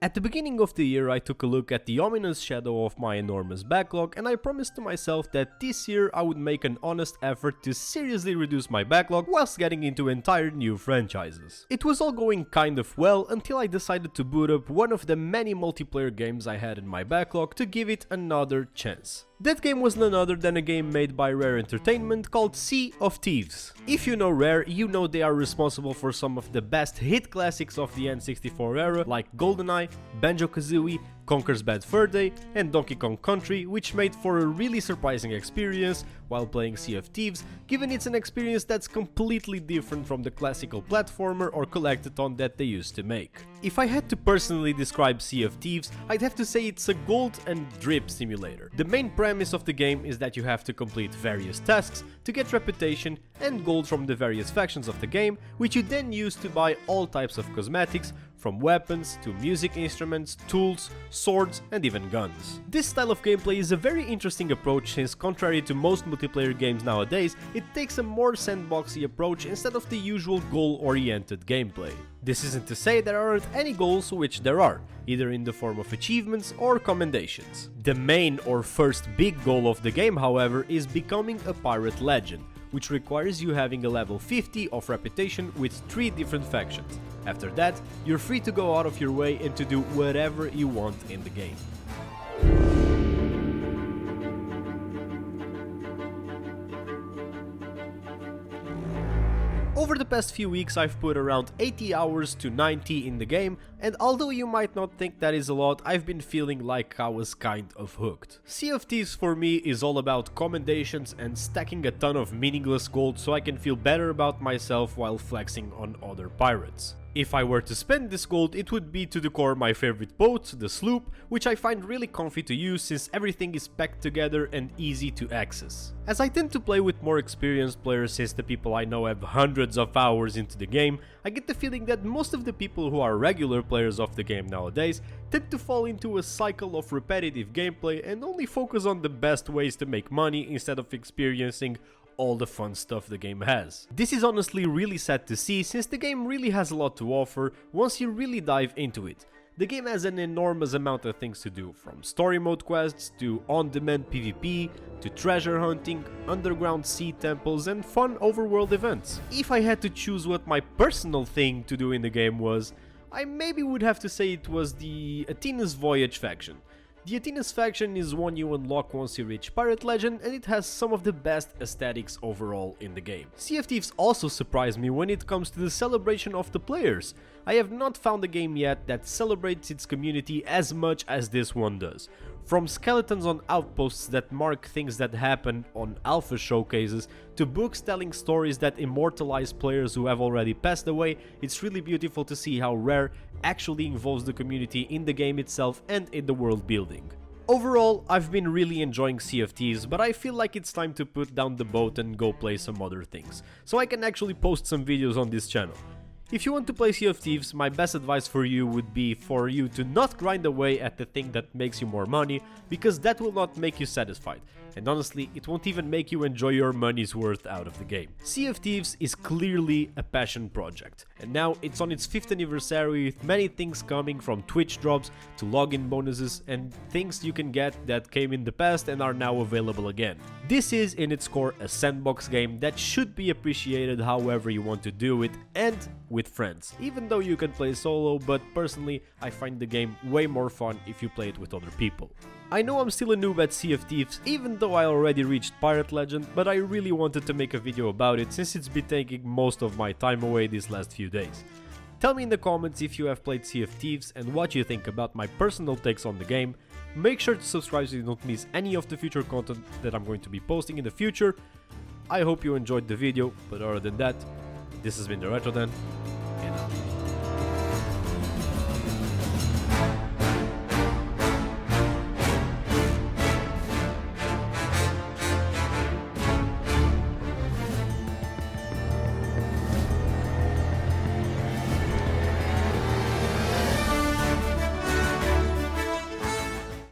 At the beginning of the year I took a look at the ominous shadow of my enormous backlog, and I promised to myself that this year I would make an honest effort to seriously reduce my backlog whilst getting into entire new franchises. It was all going kind of well until I decided to boot up one of the many multiplayer games I had in my backlog to give it another chance. That game was none other than a game made by Rare Entertainment called Sea of Thieves. If you know Rare, you know they are responsible for some of the best hit classics of the N64 era like GoldenEye, Banjo-Kazooie, Conker's Bad Fur Day and Donkey Kong Country, which made for a really surprising experience while playing Sea of Thieves, given it's an experience that's completely different from the classical platformer or collectathon that they used to make. If I had to personally describe Sea of Thieves, I'd have to say it's a gold and drip simulator. The main premise of the game is that you have to complete various tasks to get reputation and gold from the various factions of the game, which you then use to buy all types of cosmetics, from weapons to music instruments, tools, swords and even guns. This style of gameplay is a very interesting approach since, contrary to most multiplayer games nowadays, it takes a more sandboxy approach instead of the usual goal-oriented gameplay. This isn't to say there aren't any goals, which there are, either in the form of achievements or commendations. The main or first big goal of the game, however, is becoming a pirate legend, which requires you having a level 50 of reputation with 3 different factions. After that, you're free to go out of your way and to do whatever you want in the game. Over the past few weeks I've put around 80 hours to 90 in the game, and although you might not think that is a lot, I've been feeling like I was kind of hooked. Sea of Thieves for me is all about commendations and stacking a ton of meaningless gold so I can feel better about myself while flexing on other pirates. If I were to spend this gold, it would be to decor my favorite boat, the sloop, which I find really comfy to use since everything is packed together and easy to access. As I tend to play with more experienced players since the people I know have hundreds of hours into the game, I get the feeling that most of the people who are regular players of the game nowadays tend to fall into a cycle of repetitive gameplay and only focus on the best ways to make money instead of experiencing all the fun stuff the game has. This is honestly really sad to see since the game really has a lot to offer once you really dive into it. The game has an enormous amount of things to do, from story mode quests to on-demand PvP to treasure hunting, underground sea temples and fun overworld events. If I had to choose what my personal thing to do in the game was, I maybe would have to say it was the Athena's Voyage faction. The Athena's faction is one you unlock once you reach Pirate Legend, and it has some of the best aesthetics overall in the game. Sea of Thieves also surprised me when it comes to the celebration of the players. I have not found a game yet that celebrates its community as much as this one does. From skeletons on outposts that mark things that happen on alpha showcases, to books telling stories that immortalize players who have already passed away, it's really beautiful to see how Rare actually involves the community in the game itself and in the world building. Overall, I've been really enjoying Sea of Thieves, but I feel like it's time to put down the boat and go play some other things, so I can actually post some videos on this channel. If you want to play Sea of Thieves, my best advice for you would be for you to not grind away at the thing that makes you more money, because that will not make you satisfied, and honestly, it won't even make you enjoy your money's worth out of the game. Sea of Thieves is clearly a passion project, and now it's on its 5th anniversary with many things coming, from Twitch drops to login bonuses and things you can get that came in the past and are now available again. This is in its core a sandbox game that should be appreciated however you want to do it, and with friends, even though you can play solo, but personally I find the game way more fun if you play it with other people. I know I'm still a noob at Sea of Thieves, even though I already reached Pirate Legend, but I really wanted to make a video about it since it's been taking most of my time away these last few days. Tell me in the comments if you have played Sea of Thieves and what you think about my personal takes on the game. Make sure to subscribe so you don't miss any of the future content that I'm going to be posting in the future. I hope you enjoyed the video, but other than that, this has been the Retro Den.